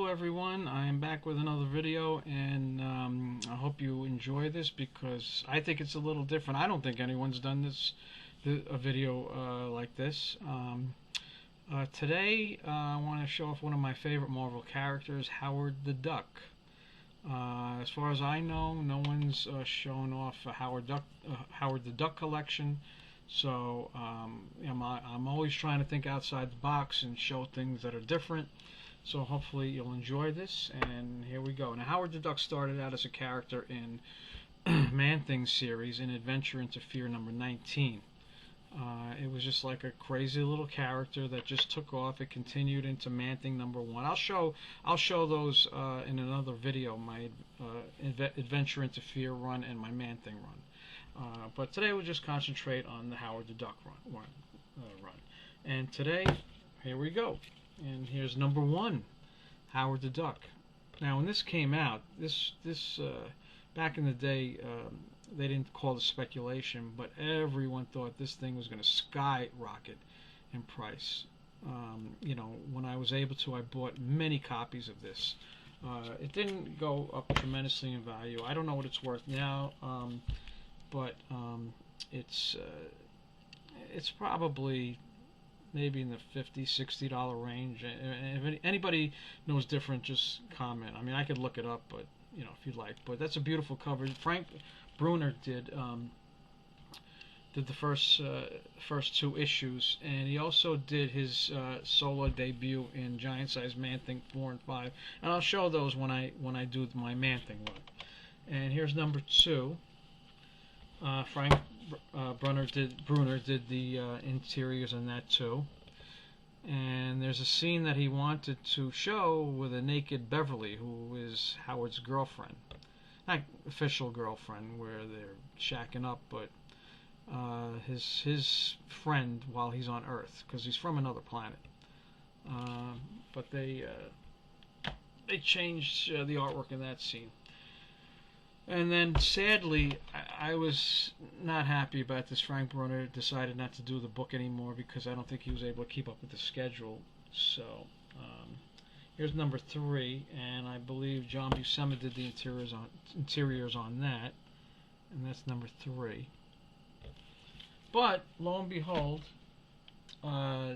everyone. I am back with another video, and I hope you enjoy this because I think it's a little different. I don't think anyone's done a video like this. Today, I want to show off one of my favorite Marvel characters, Howard the Duck. As far as I know, no one's shown off a Howard the Duck collection. So I'm always trying to think outside the box and show things that are different. So hopefully you'll enjoy this, and here we go. Now, Howard the Duck started out as a character in Man-Thing series in Adventure into Fear number 19. It was just like a crazy little character that just took off. It continued into Man-Thing number 1. I'll show those in another video, my Adventure into Fear run and my Man-Thing run. But today we'll just concentrate on the Howard the Duck run. And today, here we go. And here's number 1, Howard the Duck. Now, when this came out, back in the day, they didn't call it speculation, but everyone thought this thing was going to skyrocket in price. When I was able to, I bought many copies of this. It didn't go up tremendously in value. I don't know what it's worth now, but it's probably maybe in the $50–$60 range. And if anybody knows different, just comment. I mean, I could look it up, but if you'd like. But that's a beautiful cover. Frank Bruner did the first 2 issues, and he also did his solo debut in Giant Size Man-Thing 4 and 5. And I'll show those when I do my Man-Thing one. And here's number 2. Frank Bruner did the interiors on that too. And there's a scene that he wanted to show with a naked Beverly, who is Howard's girlfriend. Not official girlfriend, where they're shacking up, but his friend while he's on Earth, because he's from another planet. But they changed the artwork in that scene. And then, sadly, I was not happy about this. Frank Bruner decided not to do the book anymore because I don't think he was able to keep up with the schedule. So, here's number 3, and I believe John Buscema did the interiors on that, and that's number 3. But, lo and behold,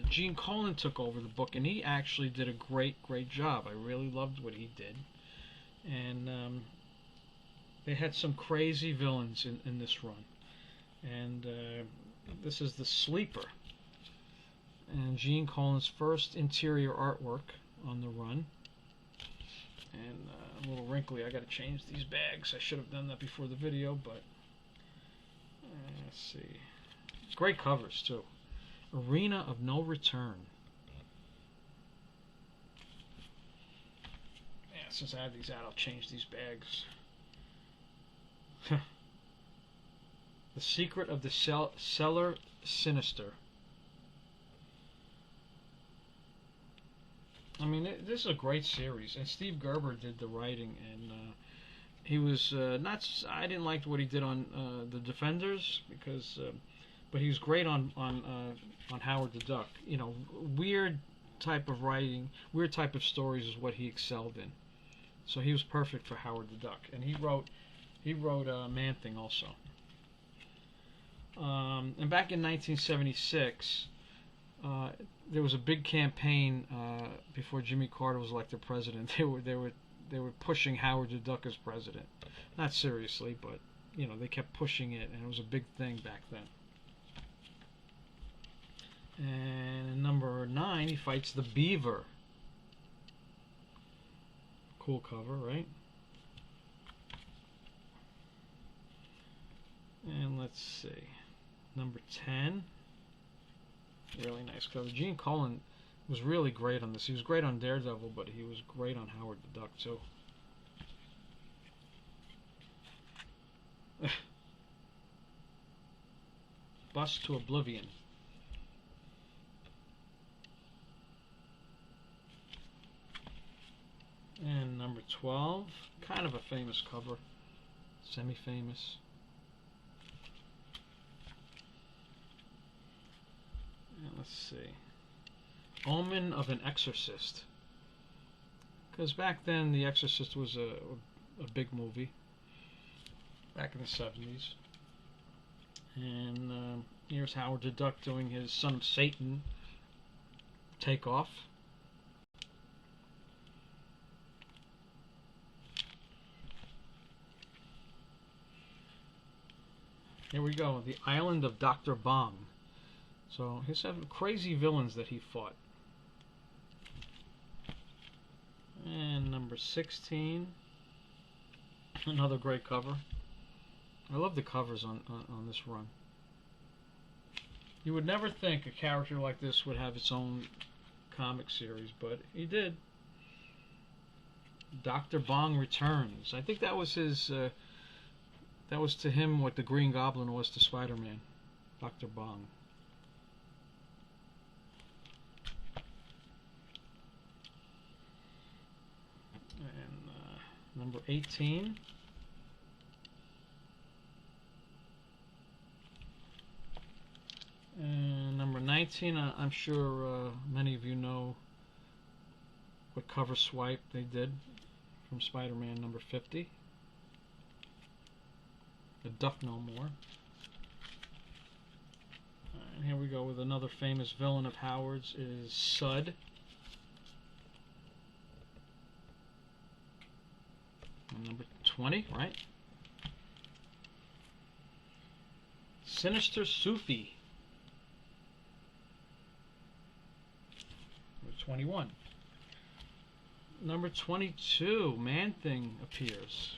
Gene Colan took over the book, and he actually did a great job. I really loved what he did. And they had some crazy villains in this run. And this is the Sleeper. And Gene Colan's first interior artwork on the run. And a little wrinkly. I got to change these bags. I should have done that before the video, but let's see. Great covers, too. Arena of No Return. Yeah, since I have these out, I'll change these bags. The Secret of the Cellar Sinister. I mean, this is a great series, and Steve Gerber did the writing, and he was I didn't like what he did on the Defenders, because, but he was great on Howard the Duck. Weird type of writing, weird type of stories is what he excelled in. So he was perfect for Howard the Duck, and he wrote Man-Thing also. And back in 1976, there was a big campaign before Jimmy Carter was elected president. They were pushing Howard the Duck as president. Not seriously, but they kept pushing it, and it was a big thing back then. And in number 9, he fights the Beaver. Cool cover, right? And let's see, number 10, really nice cover. Gene Colan was really great on this. He was great on Daredevil, but he was great on Howard the Duck too. Bust to Oblivion. And number 12, kind of a famous cover, semi-famous. And let's see. Omen of an Exorcist. Because back then, The Exorcist was a big movie. Back in the 70s. And here's Howard the Duck doing his Son of Satan takeoff. Here we go, the Island of Dr. Bong. So here's some crazy villains that he fought. And number 16, another great cover. I love the covers on this run. You would never think a character like this would have its own comic series, but he did. Dr. Bong Returns. I think that was his. That was to him what the Green Goblin was to Spider-Man. Dr. Bong. And number 18. And number 19, I'm sure many of you know what cover swipe they did from Spider-Man number 50. The Duck No More. And here we go with another famous villain of Howard's is Sud. And number 20, right? Sinister Sufi. Number 21. Number 22, Man-Thing appears.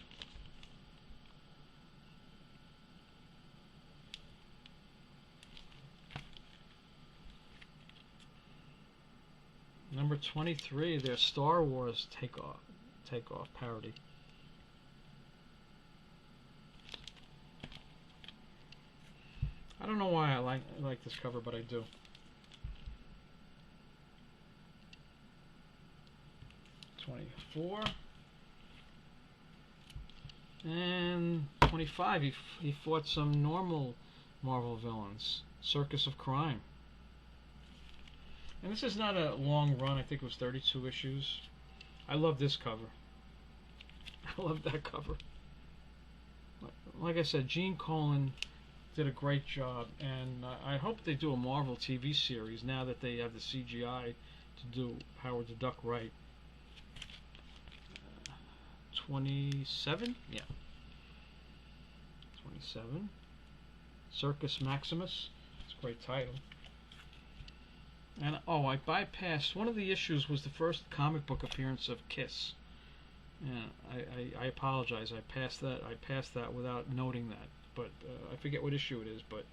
Number 23, their Star Wars takeoff parody. I don't know why I like this cover, but I do. '24 and 25. He fought some normal Marvel villains. Circus of Crime. And this is not a long run. I think it was 32 issues. I love this cover. I love that cover. Like I said, Gene Colan did a great job, and I hope they do a Marvel TV series now that they have the CGI to do Howard the Duck right. 27? Yeah. 27. Circus Maximus. It's a great title. And oh, I bypassed one of the issues. Was the first comic book appearance of Kiss. Yeah, I apologize. I passed that without noting that. But I forget what issue it is. But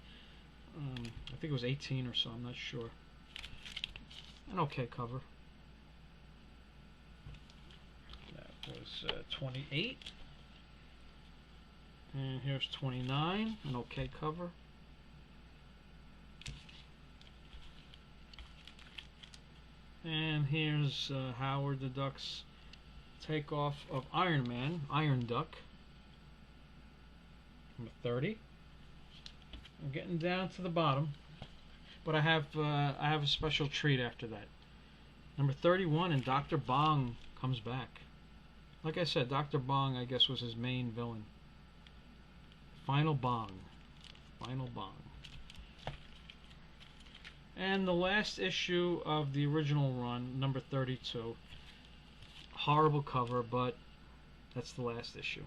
I think it was 18 or so. I'm not sure. An okay cover. That was 28. And here's 29. An okay cover. And here's Howard the Duck's takeoff of Iron Man, Iron Duck. Number 30. I'm getting down to the bottom, but I have a special treat after that. Number 31, and Dr. Bong comes back. Like I said, Dr. Bong, I guess, was his main villain. Final Bong. Final Bong. And the last issue of the original run, number 32. Horrible cover, but that's the last issue.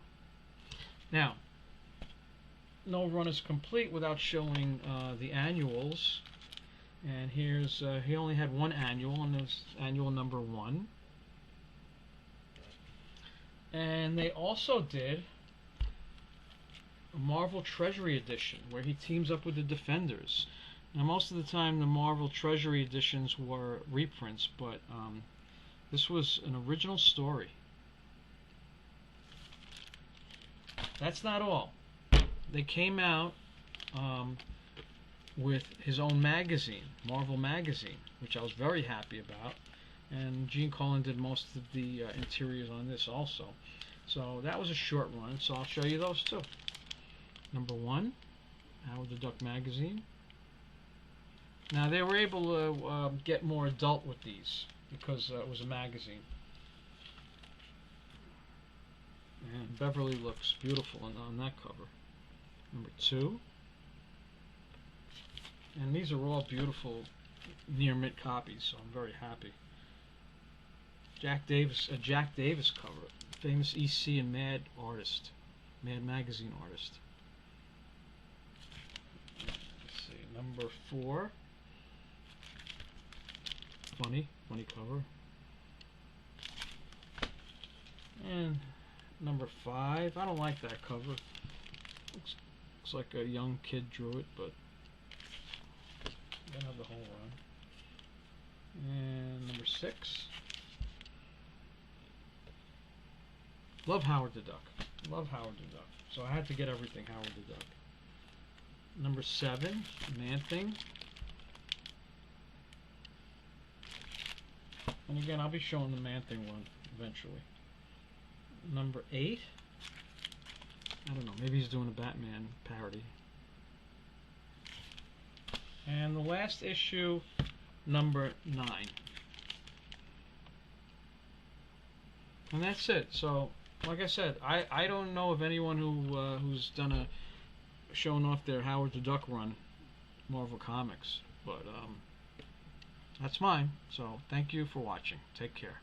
Now, no run is complete without showing the annuals. And here's, he only had one annual, and it's annual number 1. And they also did a Marvel Treasury Edition, where he teams up with the Defenders. Now, most of the time, the Marvel Treasury editions were reprints, but this was an original story. That's not all. They came out with his own magazine, Marvel Magazine, which I was very happy about. And Gene Colan did most of the interiors on this also. So that was a short run, so I'll show you those too. Number 1, Howard the Duck Magazine. Now, they were able to get more adult with these because it was a magazine. And Beverly looks beautiful on that cover. Number 2. And these are all beautiful near mint copies, so I'm very happy. Jack Davis, a Jack Davis cover, famous EC and Mad artist, Mad magazine artist. Let's see, number 4. Funny cover. And number 5. I don't like that cover. Looks like a young kid drew it, but don't have the whole run. And number 6. Love Howard the Duck. Love Howard the Duck. So I had to get everything Howard the Duck. Number 7, Man-Thing. And again, I'll be showing the Man-Thing one eventually. Number 8. I don't know, maybe he's doing a Batman parody. And the last issue, number 9. And that's it. So, like I said, I don't know of anyone who's done a showing off their Howard the Duck run, Marvel Comics, but that's mine. So, thank you for watching. Take care.